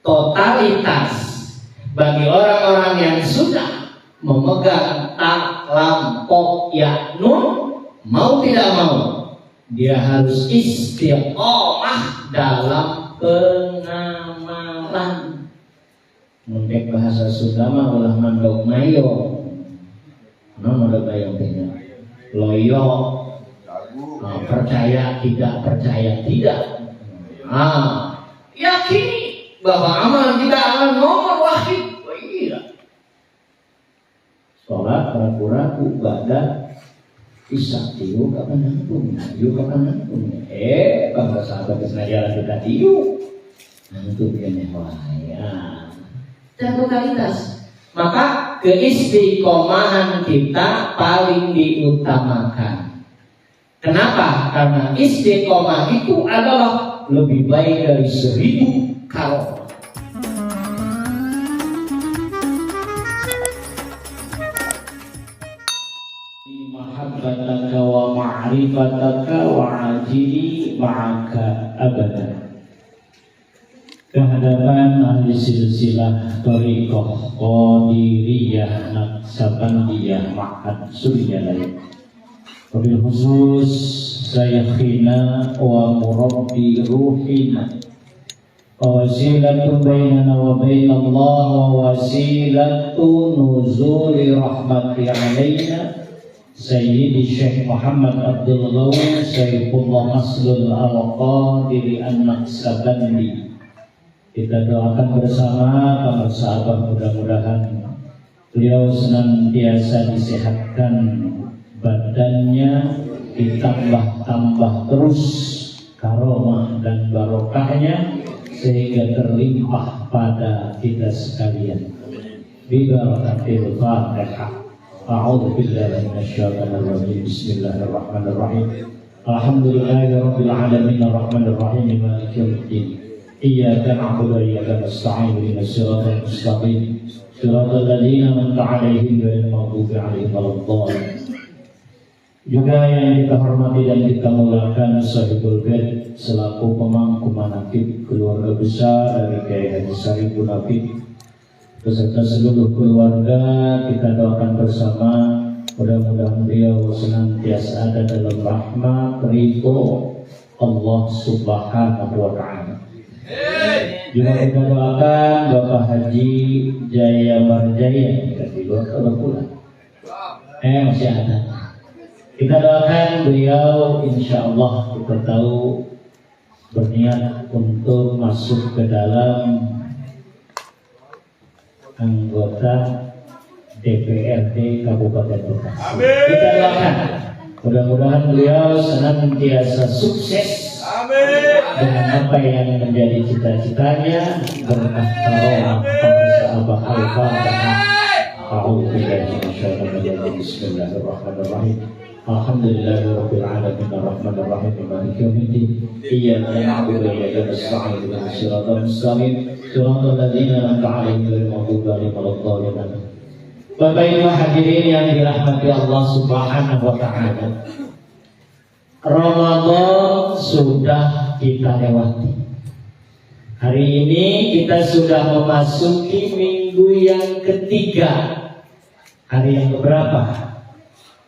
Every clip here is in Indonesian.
totalitas bagi orang-orang yang sudah memegang tak lampau ya nun, mau tidak mau dia harus istiqomah dalam pengamalan. Mungkin bahasa Sunda mah ulah mandok mayo, mandok mayo teh loyo, percaya tidak. Yakini bahwa amal kita akan nomor wahid. Oh iya. Sholat ragu-ragu badan isya tiu kapan nangtung, bangsa sahabat kesenajaan kita tiu nangtung kene waya. Dan totalitas. Maka keistiqomahan kita paling diutamakan. Kenapa? Karena istiqomah itu adalah lebih baik dari 1000 karomah. Mahabbataka wa ma'rifataka wa ajili ma'aka abadan. Kehadapan ahli silsilah Thariqah Qadiriyah Naqsabandiyah Ma'had Suryalaya, wabil khusus Sayyidina wa murabbi ruhina wa wasilatu bainana wa bainallah wa wasilatu nuzuli rahmati alaina Sayyidi Syekh Muhammad Abdul Ghawwi Sayyidullah Maslul Al-Qadiri An-Naqsabandi. Kita doakan bersama para sahabat, mudah-mudahan beliau senantiasa disehatkan badannya, ditambah-tambah terus karomah dan barokahnya sehingga terlimpah pada kita sekalian. Bibarakatil Fatihah. A'udzu billahi minasyaitonir rajim. Bismillahirrahmanirrahim. Alhamdulillahirabbil alamin arrahmanir rahim maliki yaumiddin. Iyyaka na'budu wa iyyaka nasta'in ihdinas siratal mustaqim siratal ladzina an'amta 'alaihim ghairil maghdubi 'alaihim waladdallin. Juga yang kita hormati dan kita muliakan Sahibul Bait selaku pemangku manaqib keluarga besar dari Kiai Haji Sariful Hafid beserta seluruh keluarga, kita doakan bersama mudah-mudahan beliau senantiasa ada dalam rahmat ridho Allah Subhanahu wa Ta'ala. Juga kita doakan Bapak Haji Jaya Marjaya di luar pulang. Masih ada. Kita doakan beliau, insya Allah kita tahu berniat untuk masuk ke dalam anggota DPRD Kabupaten Bekasi. Kita doakan mudah-mudahan beliau senantiasa sukses. Amin. Dengan apa yang menjadi cita-citanya, berkah karomah sahabat al-Fatihah. A'udzu billahi minasyaitonir rajim. Bismillahirrahmanirrahim. Alhamdulillahirabbil alamin arrahmanir rahim maliki yaumiddin. Iyyaka na'budu wa iyyaka nasta'in ihdinas siratal mustaqim siratal ladzina an'amta 'alaihim ghairil maghdubi 'alaihim waladdallin. Bapak Ibu hadirin yang dirahmati Allah Subhanahu wa Ta'ala, Ramadan sudah kita lewati. Hari ini kita sudah memasuki minggu yang ketiga. Hari yang keberapa?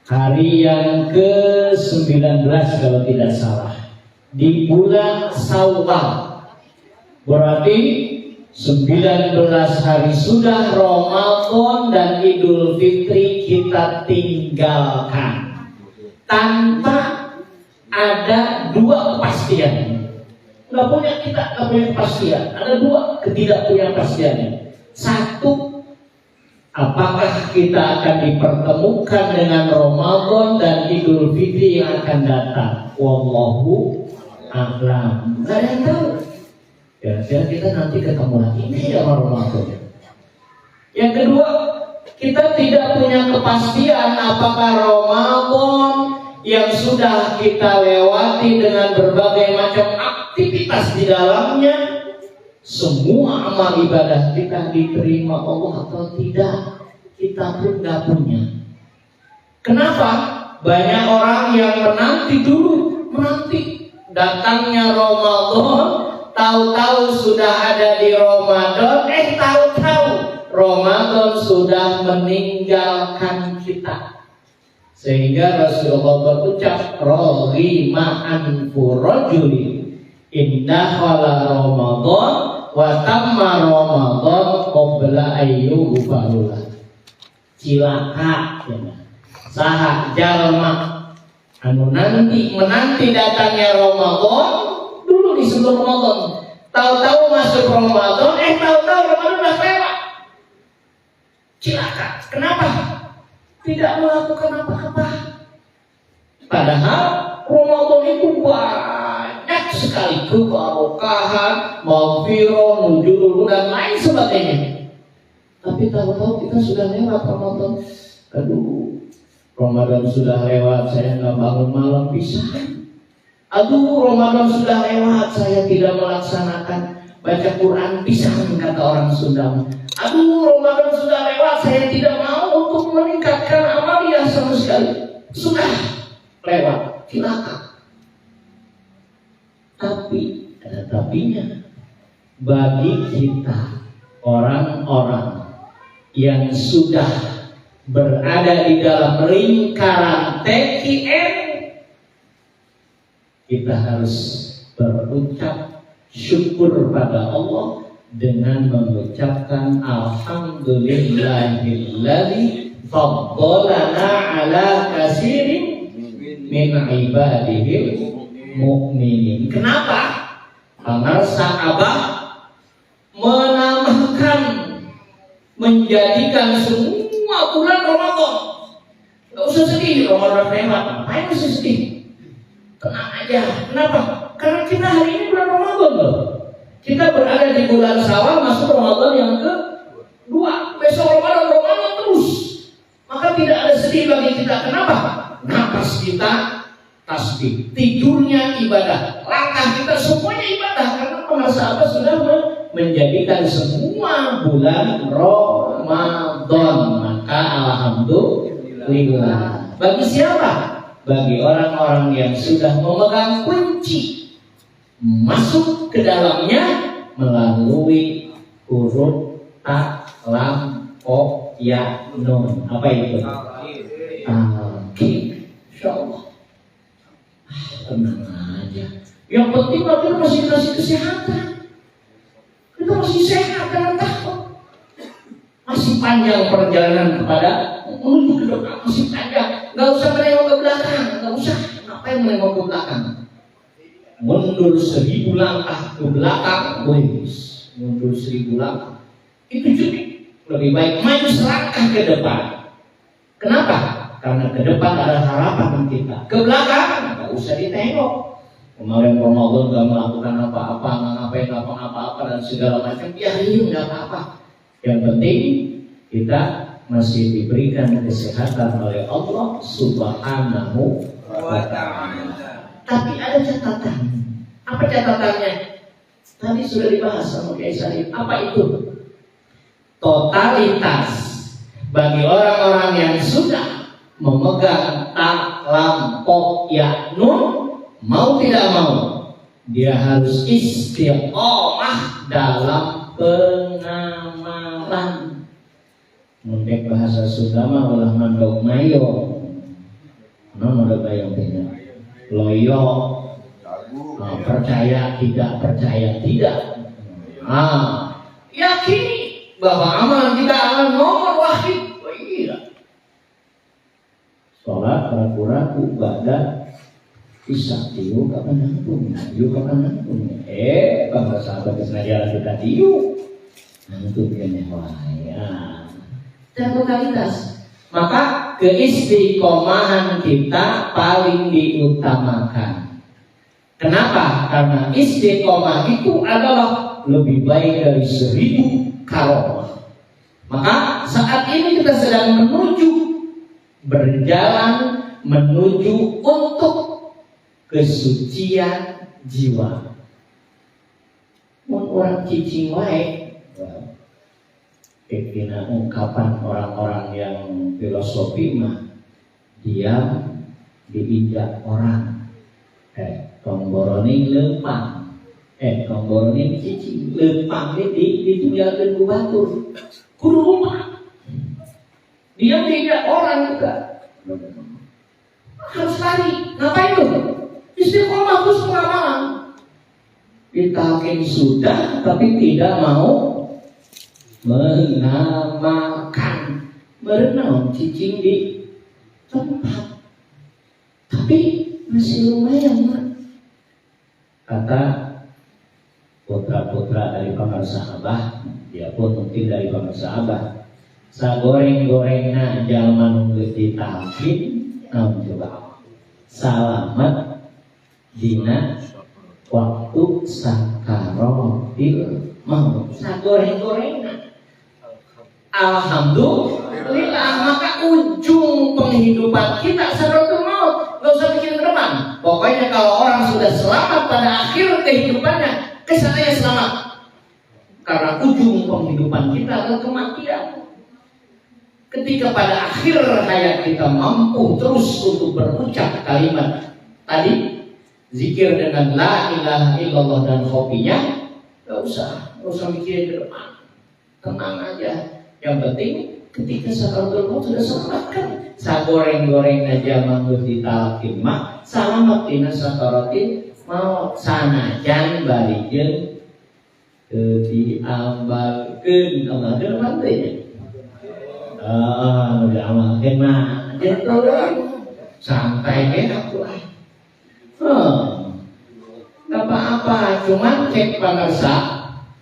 Hari yang ke-19 kalau tidak salah. Di bulan Syawal. Berarti 19 hari sudah Ramadan dan Idul Fitri kita tinggalkan tanpa ada dua kepastian. Nggak punya kepastian. Ada dua ketidakpunyaan. Satu, apakah kita akan dipertemukan dengan Ramadan dan Idul Fitri yang akan datang? Wallahu a'lam. Nggak ada yang tahu. Kira-kira kita nanti ketemu lagi ini ya Ramadan. Yang kedua, kita tidak punya kepastian apakah Ramadan yang sudah kita lewati dengan berbagai macam aktivitas di dalamnya, semua amal ibadah kita diterima Allah atau tidak, kita pun nggak punya. Kenapa? Banyak orang yang menanti datangnya Ramadan, tahu-tahu sudah ada di Ramadan, tahu-tahu Ramadan sudah meninggalkan kita. Sehingga Rasulullah berucap, "Rohima anfu rajuli inna khala Ramadan wa tamma Ramadan qabla ayyuhu farulah." Cilaka ya. Saha jalma anu menanti datangnya Ramadan dulu di sebelum Ramadan. Tahu-tahu masuk Ramadan, tahu-tahu Ramadan udah lewat. Cilaka. Kenapa? Tidak melakukan apa-apa. Padahal Ramadan itu banyak sekali keberkahan, maghfirah, nuzul dan lain sebagainya. Tapi tahu-tahu kita sudah lewat Ramadan. Aduh, Ramadan sudah lewat, saya nggak bangun malam bisa. Aduh, Ramadan sudah lewat, saya tidak melaksanakan baca Quran bisa, kata orang Sunda. Aduh, Ramadan sudah lewat, saya tidak mau untuk meningkatkan amaliyah sama sekali. Sudah lewat, cilaka. Tapi ada tapinya. Bagi kita orang-orang yang sudah berada di dalam lingkaran TKN, kita harus berucap syukur pada Allah dengan mengucapkan alhamdulillahilladzi faddalana ala katsirin min ibadihil mu'minin. Kenapa? Karena sahabat menambahkan, menjadikan semua bulan Ramadan. Gak usah sedih, Ramadan lewat. Ngapain usah sedih? Tenang aja. Kenapa? Karena kita hari ini bulan Ramadan loh. Kita berada di bulan Syawal, masuk Ramadan yang kedua. Besok Ramadan terus. Maka tidak ada sedih bagi kita. Kenapa? Napas kita tasbih, tidurnya ibadah, langkah kita semuanya ibadah. Karena para sahabat sudah menjadikan semua bulan Ramadan. Maka alhamdulillah. Bagi siapa? Bagi orang-orang yang sudah memegang kunci masuk ke dalamnya melalui huruf ta, lam, ko, ya, nun. Apa itu? Insyaallah. Tenang aja. Yang penting kita masih dikasih kesehatan. Kita masih sehat, jangan takut. Masih panjang perjalanan kepada menuju ke depan, masih panjang. Gak usah menengok ke belakang, gak usah. Ngapain menengok ke belakang? Mundur 1000 langkah ke belakang, mundur 1000 langkah. Itu juga lebih baik maju selangkah ke depan. Kenapa? Karena ke depan ada harapan kita. Ke belakang nggak usah ditengok. Kemarin Ramadan nggak melakukan apa-apa, nggak ngapain apa-apa dan segala macam, biarin nggak apa-apa. Yang penting kita masih diberikan kesehatan oleh Allah Subhanahu wa Ta'ala. Tapi ada catatan. Apa catatannya? Tadi sudah dibahas sama Kiai Syarif. Apa itu? Totalitas bagi orang-orang yang sudah memegang ta, lam, ko, ya, nun, mau tidak mau dia harus istiqomah dalam pengamalan. Mungkin bahasa Sunda mah ulah mandok mayo. Mandok mayo teh. Loyo. Percaya tidak. Yakini bahwa amalan kita akan nomor wahid. Sholat ragu-ragu badan isya tiu kapan nangtung, bangsa sahabat kesenangan kita tiu nangtung kene wae. Dan totalitas, maka keistiqomahan kita paling diutamakan. Kenapa? Karena istiqomah itu adalah lebih baik dari 1000 karomah. Maka saat ini kita sedang berjalan menuju untuk kesucian jiwa. Mun orang cicing wae, kekina ungkapan orang-orang yang filosofi mah diam diinjak orang. Tongboroni lempang Nonggoro ini cicing lempang ini ditunggalkan ku batur kudu rumah dia tidak orang juga harus lari ngapain tuh istiqomah terus pengamalan ditalkin sudah tapi tidak mau menamakan berenang cicing di tempat tapi masih lumayan Mak. Kata putra-putra dari pamarsa Abah, dia pun mungkin dari pamarsa Abah. Sagoreng-gorengna jalma nu geus ditalkin, naon coba? Salamet dina waktu sakaratil maut. Sagoreng-gorengna. Alhamdulillah, maka ujung penghidupan kita sakaratul maut. Gak usah bikin ke depan. Pokoknya kalau orang sudah selamat pada akhir kehidupannya, kesannya selamat. Karena ujung penghidupan kita adalah kematian. Ketika pada akhir hayat kita mampu terus untuk berucap kalimat tadi, zikir dengan la ilaha illallah dan kopinya, gak usah mikirin ke depan. Tenang aja. Yang penting ketika sakaratul maut sudah selamat kan. Sagoreng-goreng aja manggut ditalkin mak salamet dina sakaratil maut sanajan balikeun teu diamalkeun amalkeun apa teh udah amalkeun mah gitu santai ge atuh enggak apa-apa cuman cek pamirsa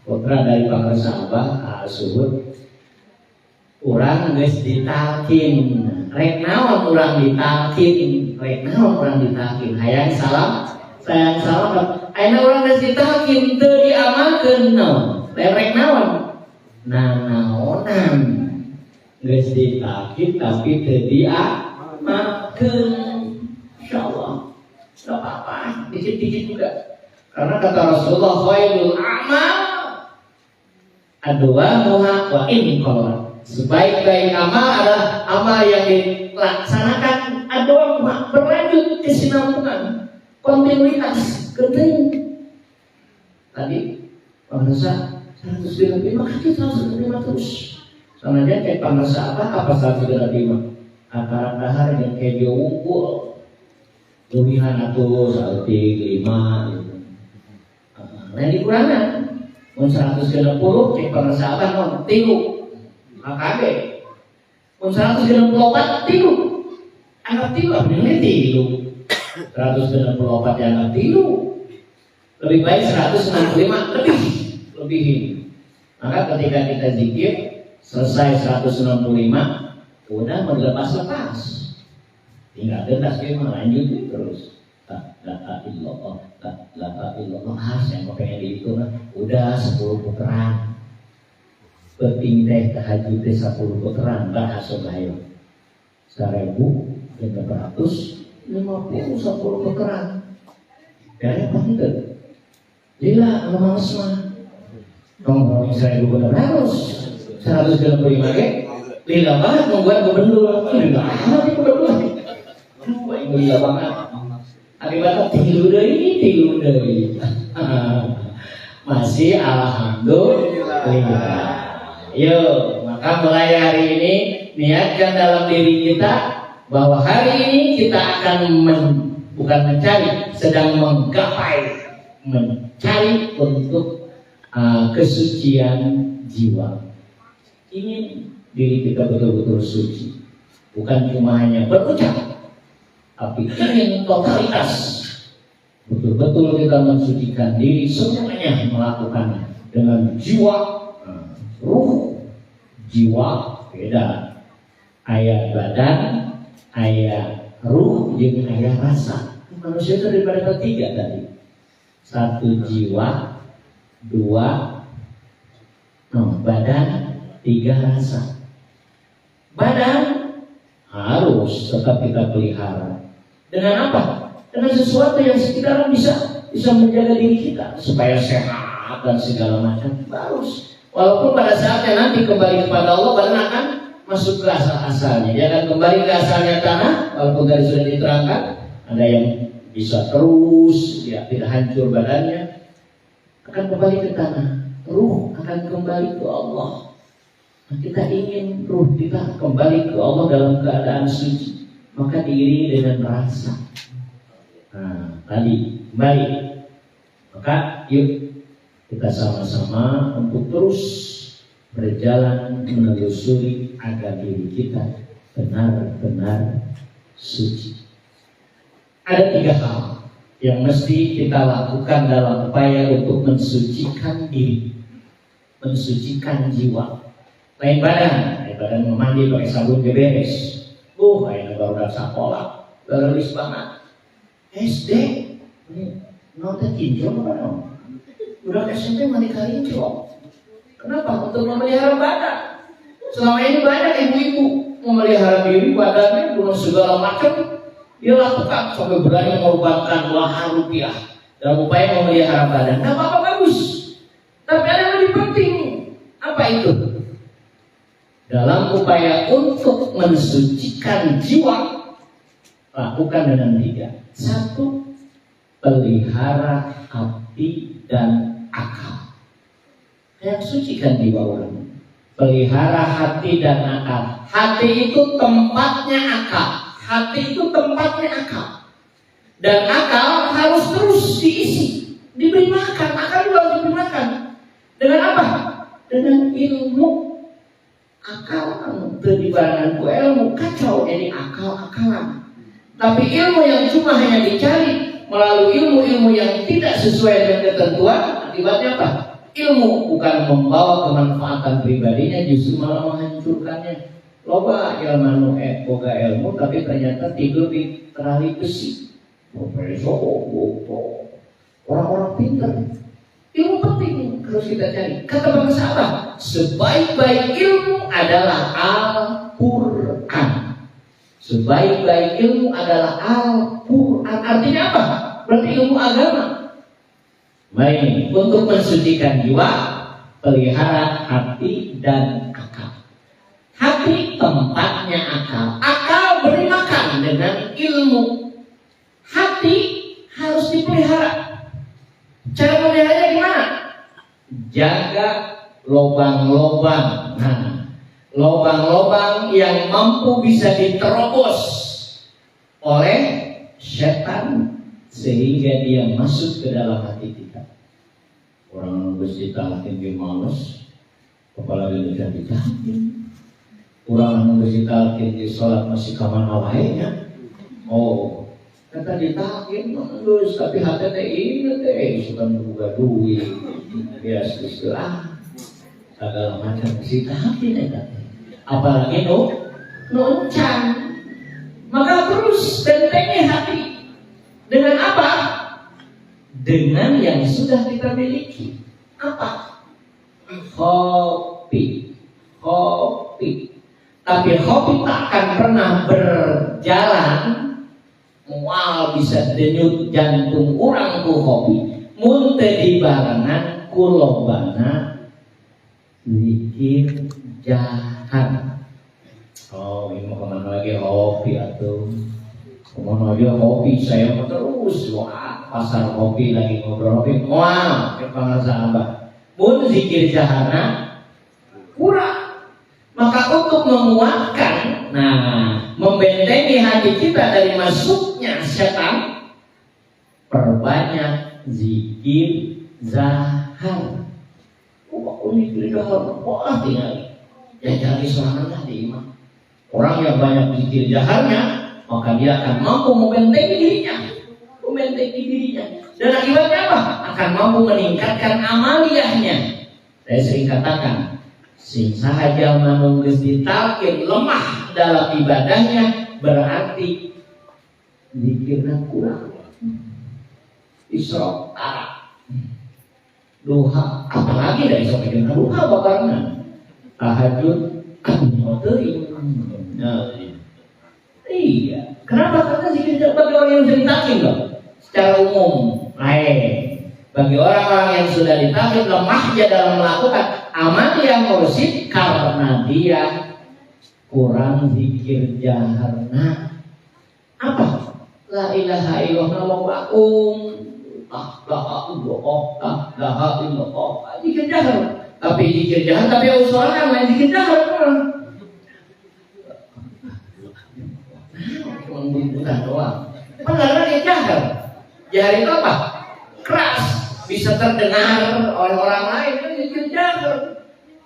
putra dari pamirsa Abah suhud urang geus ditalkin rek naon urang ditalkin hayang salam sayang salam ayeuna urang geus ditalkin teu diamalkeun naon rek naon naonan geus ditalkin tapi teu diamalkeun insyaallah enggak apa-apa dikit-dikit juga karena kata Rasulullah khairul a'mal adwamuha wa in qalla. Sebaik-baik amal adalah amal yang dilaksanakan adalah berlanjut kesinambungan, kontinuitas, genteng. Tadi pamirsa 135 kaki 135 terus. Sama aja kayak pamirsa apa 135? Akaran dahar yang kayak dia unggul, lebihan atau 135 gitu. Lain dikurangan, 160 kayak pamirsa non tilu. AKB pun 164 tilu anggap tilu ini tilu 164 yang anggap tilu lebih baik 165 lebih maka ketika kita zikir selesai 165 udah melepas tinggal detas dia lanjut terus la illallah yang makanya dihitung udah 10 putaran penting teh tahajud teh 10 putaran bahasa bayo 1.550 10 putaran kaya pantet lila lemas mah ngomong 1.000 putaran harus 135 ke lila banget membuat gubernur lila banget akibatnya tilu deui masih alhamdulillah. Yuk, maka mulai hari ini niatkan dalam diri kita bahwa hari ini kita akan bukan mencari, sedang menggapai, mencari untuk kesucian jiwa. Ingin diri kita betul-betul suci, bukan cuma hanya berucap, tapi ingin totalitas. Betul-betul kita mensucikan diri semuanya melakukannya dengan jiwa. Ruh, jiwa beda. Aya badan, aya ruh, jeung aya rasa. Manusia itu daripada tiga tadi. 1 jiwa, 2 badan, 3 rasa. Badan harus tetap kita pelihara. Dengan apa? Dengan sesuatu yang sekiranya bisa menjaga diri kita supaya sehat dan segala macam. Harus. Walaupun pada saatnya nanti kembali kepada Allah badan akan masuk ke asal-asalnya. Jangan kembali ke asalnya tanah. Walaupun tadi sudah diterangkan, ada yang bisa terus ya tidak hancur badannya, akan kembali ke tanah. Ruh akan kembali ke Allah. Nah, kita ingin ruh kita kembali ke Allah dalam keadaan suci, maka diiringi dengan rasa. Nah, tadi kembali. Maka yuk kita sama-sama untuk terus berjalan menelusuri agar diri kita benar-benar suci. Ada 3 hal yang mesti kita lakukan dalam upaya untuk mensucikan diri, mensucikan jiwa. Lain badan memandi pakai sabun beres. Ayo baru udah sekolah, gelis banget. SD, nonton kinjol apa dong? Udah SMP mandi kinjol. Kenapa? Untuk memelihara badan. Selama ini banyak ibu-ibu memelihara diri badannya dengan segala macam. Dia lakukan sampai berani mengorbankan puluhan rupiah dalam upaya memelihara badan. Nah, apa bagus. Tapi ada yang lebih penting. Apa itu? Dalam upaya untuk mensucikan jiwa, lakukan dengan 3. 1, pelihara hati dan akal. Yang sucikan jiwa orang. Pelihara hati dan akal. Hati itu tempatnya akal. Hati itu tempatnya akal. Dan akal harus terus diisi, diberi makan. Akal juga harus diberi makan. Dengan apa? Dengan ilmu. Akal terdibarangan ku ilmu kacau jadi akal-akalan. Tapi ilmu yang cuma hanya dicari melalui ilmu-ilmu yang tidak sesuai dengan ketentuan, akibatnya apa? Ilmu bukan membawa kemanfaatan pribadinya, justru malah menghancurkannya. Loba ilmu boga ilmu tapi ternyata tidur di terali besi. Profesor, orang-orang pintar. Ilmu penting harus kita cari. Kata bangsa apa? Sebaik-baik ilmu adalah Al-Quran. Sebaik-baik ilmu adalah Al-Quran. Artinya apa? Berarti ilmu agama. Baik, untuk mensucikan jiwa, pelihara hati dan akal. Hati tempatnya akal. Akal beri makan dengan ilmu. Hati harus dipelihara. Cara memeliharanya gimana? Jaga lobang-lobang. Nah, lobang-lobang yang mampu bisa diterobos oleh setan sehingga dia masuk ke dalam hati kita. Orang mesti tahatin dia males, apalagi udah ditahatin. Orang mesti tahatin di sholat masih kamana lainnya. Oh, kata ditahatin terus, tapi hati ini suka membuka duit, biasa istilah, segala macam mesti tahatin. Apalagi nuncan. Maka terus bentengi hati. Dengan apa? Dengan yang sudah kita miliki. Apa? Hobi. Tapi hobi tak akan pernah berjalan. Mual bisa denyut jantung orang ku hobi. Munte di barengan kulobana zikir jahan. Oh, ini mau kemana lagi hobi atau kemana aja hobi saya mau terus. Wah, pasar hobi lagi ngobrol hobi. Wah, kepangan sahabat. Mun zikir jahana kurang. Maka untuk menguatkan, membentengi hati kita dari masuknya setan, perbanyak zikir zahar. Zikir zahar, wah tinggal. Ya cari serangan di imam. Orang yang banyak zikir jaharnya, maka dia akan mampu membentengi dirinya. Dan akibatnya apa? Akan mampu meningkatkan amaliyahnya. Saya sering katakan, sing sahaja manunggeus ditalkin lemah dalam ibadahnya, berarti zikirna kurang. Isra duha, apalagi dari sampai duha bakarna. Tahajud iya. Kenapa? Karena zikir bagi orang yang sudah ditakin loh. Secara umum lain. Bagi orang-orang yang sudah ditakin lemahnya dalam melakukan amal yang mursyid karena dia kurang zikir jaharna. Apa? La ilaha illallah wa Zikir jahar. Tapi zikir jahar tapi usahakan lain zikir jahar kan. Bukan doang. Pendengaran yang jahar. Jahar itu apa? Keras, bisa terdengar oleh orang lain kan zikir jahar.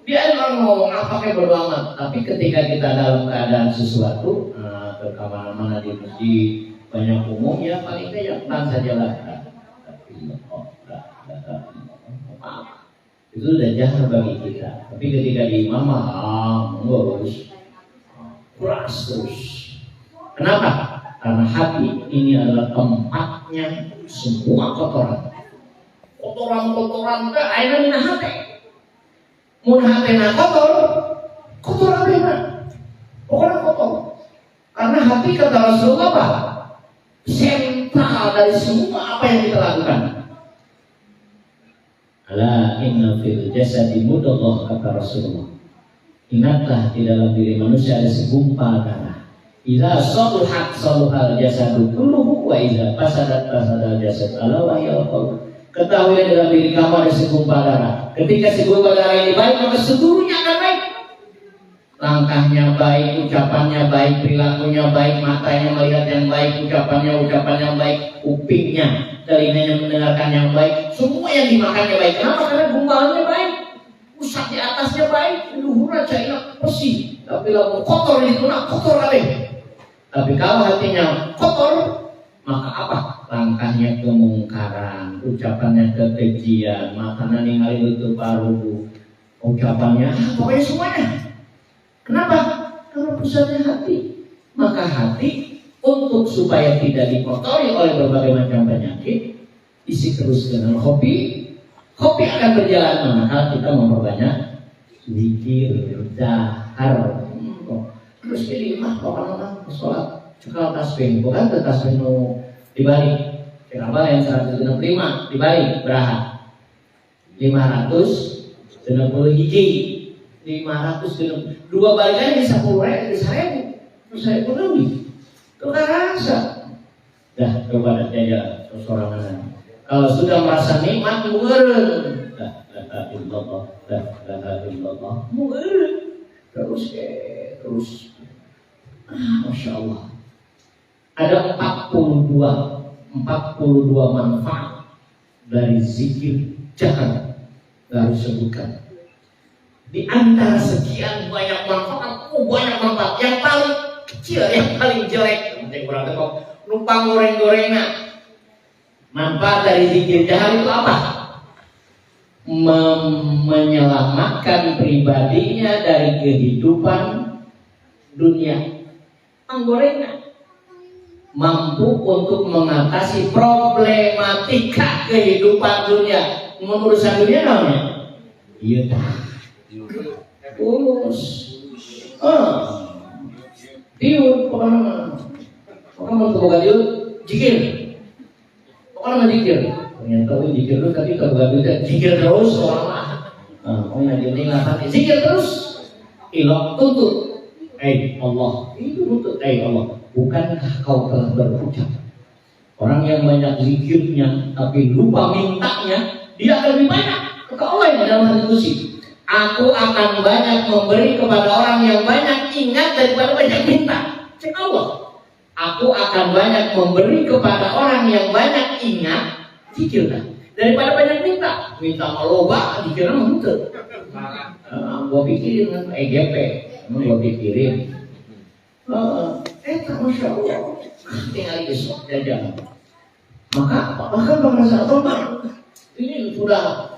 Dia emang ngomong apa kayak bodo amat. Tapi ketika kita dalam keadaan sesuatu, ke kemana-mana di masjid banyak umum ya paling tidak yang tenang sajalah. Itu sudah jahar bagi kita. Tapi ketika di imamah, harus keras terus. Kenapa? Karena hati ini adalah tempatnya semua kotoran. Kotoran itu akhirnya minah hati. Mun hati kotor apa ya? Pokoknya kotor. Karena hati kata Rasulullah apa? Sentral dari semua apa yang kita lakukan. Ala inna fil jasadi mudghah kata Rasulullah. Ingatlah di dalam diri manusia ada segumpal darah. Idza saluhat saluhal jasadu kulluhu wa idza fasadat fasadal jasad ala wa hiya al-qalb. Ketahui dalam diri kamu ada segumpal darah. Ketika segumpal darah ini baik maka seluruhnya akan baik. Langkahnya baik, ucapannya baik, perilakunya baik, matanya melihat yang baik, ucapannya baik, kupingnya, telinganya mendengarkan yang baik, semua yang dimakannya baik. Kenapa? Karena gumpalannya baik, pusat di atasnya baik, luhurnya enak bersih. Tapi kalau kotor itu kotor kabeh. Tapi kalau hatinya kotor, maka apa? Langkahnya kemungkaran, ucapannya kekejian, makanan yang itu paru, ucapannya, pokoknya semuanya. Kenapa? Karena pusatnya hati. Maka hati untuk supaya tidak dikotori oleh berbagai macam penyakit, isi terus dengan hobi. Hobi akan berjalan manakala kita memperbanyak zikir, dahar. Terus jadi orang sholat cekal tasbih, bukan ke tasbih dibalik. Kenapa yang 165 dibalik berapa? 560 hiji. 500 dua balikannya di 10.000 lebih. Itu kan rasa. Dah coba aja sorangan. Kalau sudah merasa nikmat meureun. La ilaha illallah. Meureun. Terus. Masya Allah. Ada 42 manfaat dari zikir jahar harus sebutkan. Di antara sekian banyak manfaat, yang paling kecil, yang paling jelek, numpang goreng-gorengan. Manfaat dari zikir jahar itu apa? Menyelamatkan pribadinya dari kehidupan dunia. Gorengan mampu untuk mengatasi problematika kehidupan dunia. Urusan dunia namanya? Iya dah. Urus. Diut pokoknya bukan diut, jikir. Pokoknya jikir. Ternyata jikir lu tapi kalau gak jikir terus orang lah. Jadi nggak zikir terus. Ilah tuntut. Allah itu tuntut. Allah. Bukankah kau telah berucap? Orang yang banyak zikirnya tapi lupa mintanya, dia akan lebih banyak. Ke Allah yang dalam hadis kursi. Aku akan banyak memberi kepada orang yang banyak ingat daripada banyak minta. Cek Allah. Aku akan banyak memberi kepada orang yang banyak ingat, zikirlah, daripada banyak minta. Minta maloba, zikirnya muntut. Gua pikirin kan EGP, gua pikirin. Masya Allah, tinggal besok jajan. Maka bahkan merasa ini sudah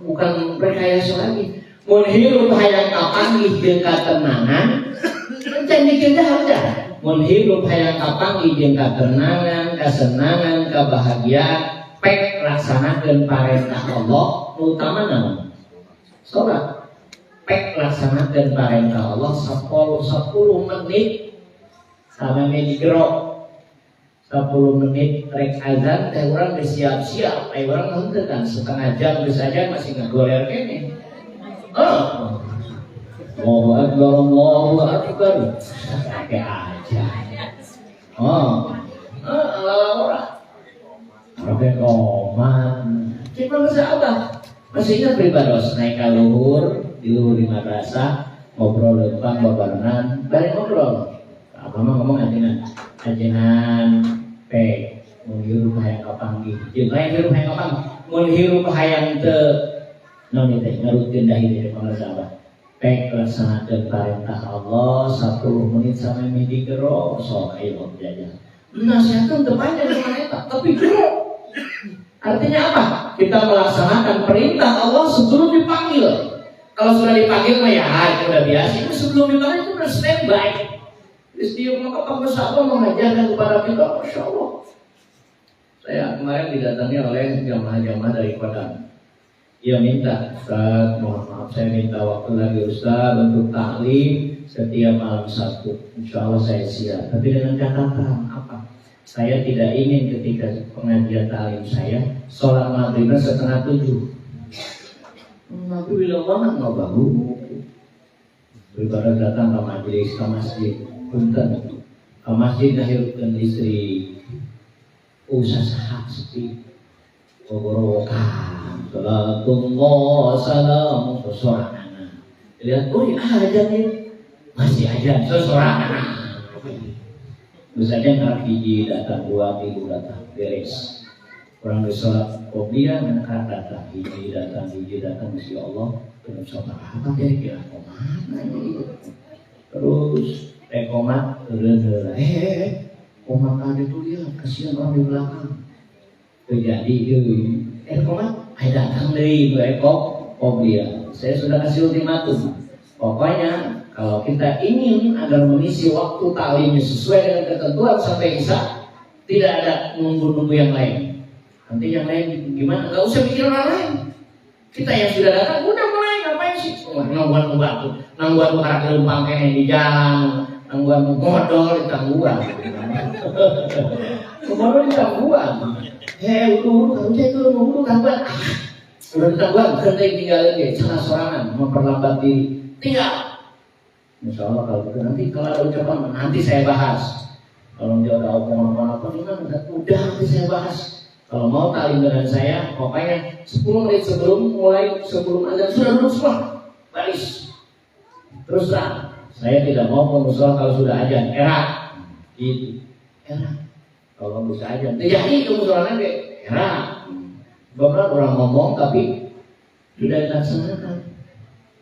bukan rekayasa lagi. Mun hirup hayang kapanggih jeung katenangan, encen dikeun harja. Mun hirup hayang kapanggih jeung katenangan, kasenangan, kabahagiaan, pek laksanakeun parentah Allah, utama naon? Salat. Pek laksanakeun parentah Allah 10 menit sampai digero. 10 menit rek azan teh urang geus siap-siap, aya urang henteu kan setengah jam geus aja masih ngagoler kene. Allahu akbar. Kayak aja. Ala ora. pakai komat. Cuma sahabat masih ingat beribados naik ke luhur di madrasah ngobrol depan babarengan balik ngobrol. Mama ngomong ajenan mun hirup hayang kapanggih jeung lain hirup hayang kapanggih mun hirup hayang teu naon teh ngarutkeun dahi di sahabat pek laksanakeun perintah Allah 10 menit sampai midi gero sok aya jajan nasihatkeun teu panjang sama eta tapi gero. Artinya apa? Kita melaksanakan perintah Allah sebelum dipanggil. Kalau sudah dipanggil mah ya itu udah biasa. Itu sebelum dipanggil itu udah standby. Istilah maka Pak Musa mengajarkan kepada kita, Masya Allah. Saya kemarin didatangi oleh jamaah-jamaah dari Padang. Ia minta, Ustaz, mohon maaf saya minta waktu lagi Ustaz untuk taklim setiap malam Sabtu. Insya Allah saya siap. Tapi dengan catatan apa? Saya tidak ingin ketika pengajian taklim saya sholat maghribnya 6:30. Nabi bilang banget nggak bahu. Daripada datang ke majelis ke masjid, punten ke masjid ngahirupkeun istri, usah sahak sepi, gorowokan, salatullah salam sosoranana. Lihat, oh ajan ini masih ajan sosoranana. Misalnya ngarep hiji datang 2 minggu datang beres. Orang bersolat qobliyah menekar datang hiji datang Masya Allah penuh sholat apa kira-kira komat terus komat heureuh komat ada tuh dia kasihan orang di belakang terjadi komat ayo datang deui qobliyah. Saya sudah kasih ultimatum pokoknya kalau kita ingin agar mengisi waktu taklimnya sesuai dengan ketentuan sampai bisa, tidak ada nunggu-nunggu yang lain. Nanti yang lain gimana? Gak usah mikir orang lain. Kita yang sudah datang udah mulai ngapain sih? Nangguan membantu, nangguan mengarah gelombang kene di jalan, nangguan modal di tangguan. Modal di tangguan. Udah tangguan. Udah di tangguan, genteng tinggalin dia, salah sorangan, memperlambat diri. Tinggal. Insya Allah kalau gitu nanti kalau ada ucapan nanti saya bahas. Kalau dia ada omongan apa gimana? Udah nanti saya bahas. Kalau mau taklim dengan saya, pokoknya 10 menit sebelum mulai sebelum azan sudah duduk semua baris. Terus terang, saya tidak mau musola kalau sudah azan era gitu era. Kalau bisa azan, jadi itu musola nanti era. Beberapa orang ngomong tapi sudah dilaksanakan.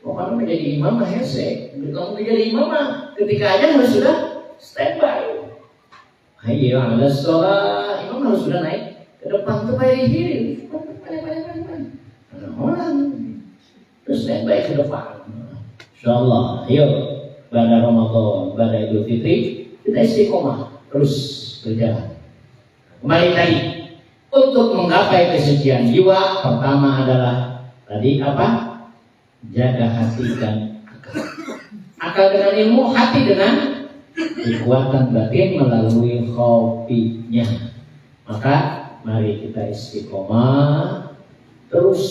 Pokoknya menjadi imam mah hese. Kalau menjadi imam mah ketika aja sudah standby. Hayya 'ala shalah, imam harus sudah naik ke depan tuh kayak diri. Orang terus standby ke depan. Insyaallah, ayo pada Ramadan, pada Idul Fitri kita istiqomah terus berjalan. Kembali tadi untuk menggapai kesucian jiwa pertama adalah tadi apa? Jaga hati dan akal dengan ilmu, hati dengan kekuatan batin melalui khofinya. Maka mari kita istiqomah terus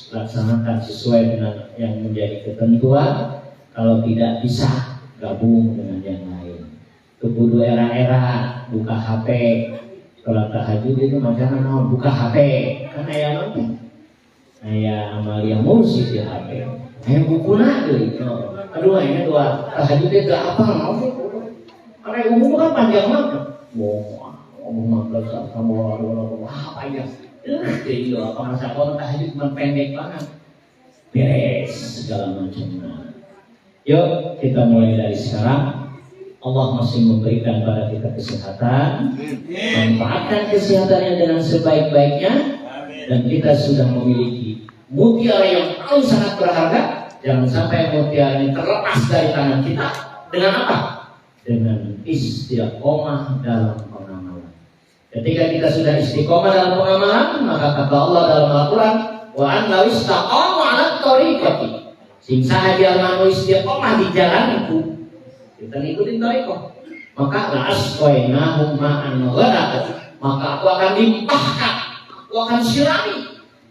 laksanakan sesuai dengan yang menjadi ketentuan. Kalau tidak bisa gabung dengan yang lain. Kudu era-era buka HP. Kalau tahajud itu macam buka HP kan aya nonton. Aya Amalia musik di HP. Aya bukuna deui. Aduh ini dua tahajud teh gak apa mau. Karena umum kan panjang banget. Ngomong maklum sama orang apa ya? Jadi apa masa orang tahajud cuma pendek banget. Beres segala macamnya. Yuk kita mulai dari sekarang. Allah masih memberikan pada kita kesehatan. Manfaatkan kesehatannya dengan sebaik-baiknya. Dan kita sudah memiliki mutiara yang paling sangat berharga. Jangan sampai mutiara ini terlepas dari tangan kita. Dengan apa? Dengan istiqomah dalam pengamalan. Ketika kita sudah istiqomah dalam pengamalan, maka kata Allah dalam Al-Quran, wa an law istaqamu 'ala thariqati. Sing sahaja anu istiqomah di jalan itu, kita ngikutin thariqah. Maka la asqainahum ma'an ghadaq. Maka aku akan limpahkan, aku akan sirami,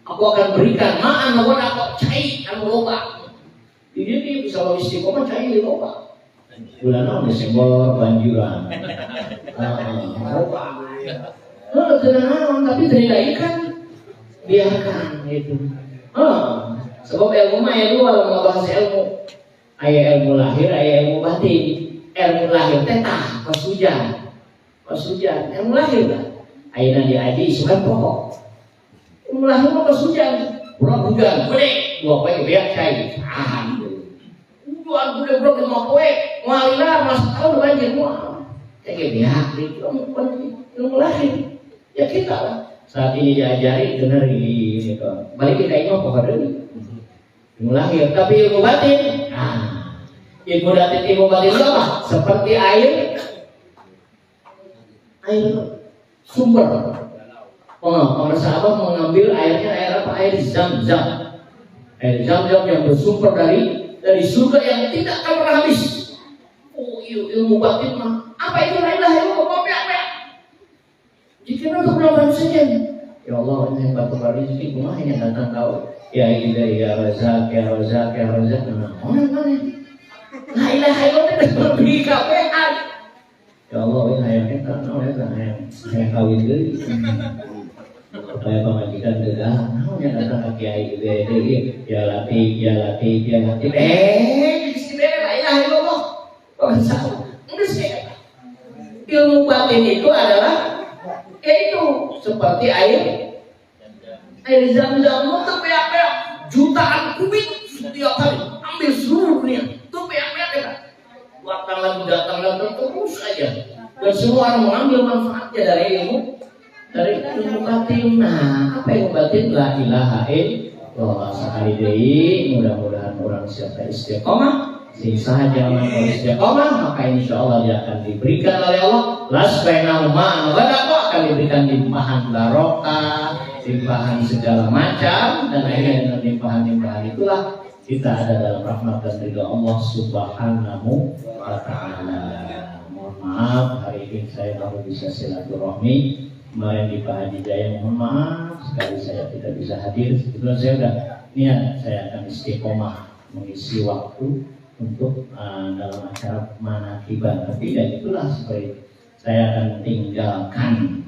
aku akan berikan ma'an ghadaq cai anu loba. Jadi bisa lo istiqomah cai di loba. Bulan Desember banjiran. Tenang, tapi tidak biarkan itu. Sebab ilmu mah ilmu kalau nggak bahas ilmu, ayah ilmu lahir, ayah ilmu batin. Ilmu lahir tetah, pas hujan, ilmu lahir lah. Ayah nanti aji isukan pokok. Ilmu lahir mah pas hujan, kurang hujan, gede, dua poin biar cair, jual gede bro di mau poin, malila mas tahun banjir semua. Kayak biar itu ilmu lahir, ya kita lah. Saat ini diajari dengar ini kok. Balik kita ini apa pada ini? Ilmu lahir, tapi ilmu batin. Ilmu batin itu apa? Seperti air sumber. Para sahabat mengambil airnya air apa? Air Zam-Zam. Air Zam-Zam yang bersumber dari surga yang tidak akan pernah habis. Ilmu batin mah. Apa itu la ilaha illallah? Jika untuk berapa saja, ya Allah ini yang batu rezeki kumaha yang datang kau, ya ilahi ya razak ya razak ya razak, mana la ilaha illallah itu lebih kapean. Ya Allah ini hayang kita, hayang kawin deui, supaya pamajikan gegah, yang datang ke kiai ya latif, istimewa la ilaha illallah, salah, enggak sih. Ilmu batin itu adalah itu seperti air Zam-Zam itu peak-peak jutaan kubik setiap hari ambil seluruh dunia itu peak-peak ya datang lagi terus aja dan semua orang mengambil manfaatnya dari ilmu batin. Nah apa ilmu batin? La ilaha illallah. Sekali deui mudah-mudahan orang siapa istiqomah. Sing sahaja orang istiqomah maka insya Allah dia akan diberikan oleh Allah lasbainahuma akan diberikan limpahan barokah, limpahan segala macam, dan akhirnya dengan limpahan itulah kita ada dalam rahmat dan ridha Allah Subhanahu wa Ta'ala. Mohon maaf hari ini saya baru bisa silaturahmi. Kemarin di Pak Haji Jaya mohon maaf sekali saya tidak bisa hadir. Sebetulnya saya sudah niat saya akan istiqomah mengisi waktu untuk dalam acara manakibah, tapi dan itulah seperti saya akan tinggalkan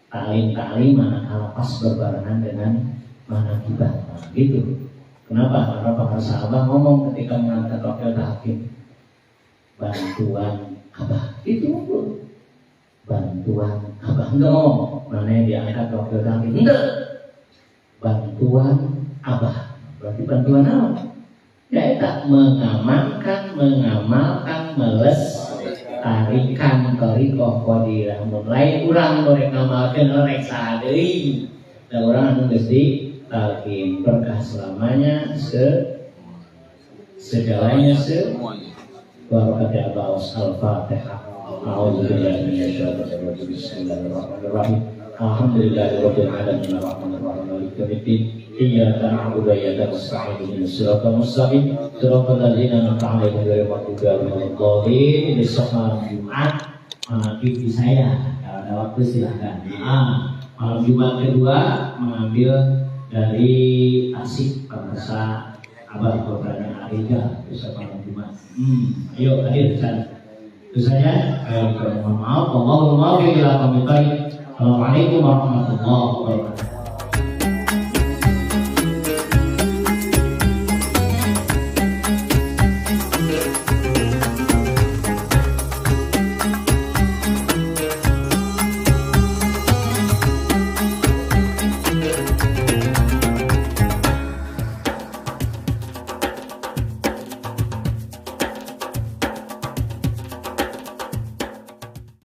taklim manakala pas berbarengan dengan manakibah. Gitu. Kenapa? Karena para sahabat ngomong ketika mengangkat wakil tahkim, bantuan abah itu bantuan abah enggak ngomong mana yang diangkat wakil tahkim enggak, bantuan abah berarti bantuan apa? Ya tak mengamalkan, melestarikan torikoh qadilah. Lain urang goreng ngamalkeun rek sadeui. Da urang anu geus ditalkin berkah selamanya segalanya barakatnya Al-Fatihah. A'udzubillahi minasyaitonir rajim. Bismillahirrahmanirrahim. Alhamdulillahirabbil alamin arrahmanir rahim maliki yaumiddin. Iyyaka na'budu wa iyyaka nasta'in ihdinas siratal mustaqim siratal ladzina an'amta 'alaihim ghairil maghdubi 'alaihim waladdallin. Ini malam Jumat manakib di saya. Kalau ada waktu silahkan. Malam Jumat kedua mengambil dari Tasik Bahasa Abad Kotanya Arija besok malam Jumat. Ayo hadir sana. Itu saja. Mohon maaf. Allahumma Assalamualaikum warahmatullahi wabarakatuh.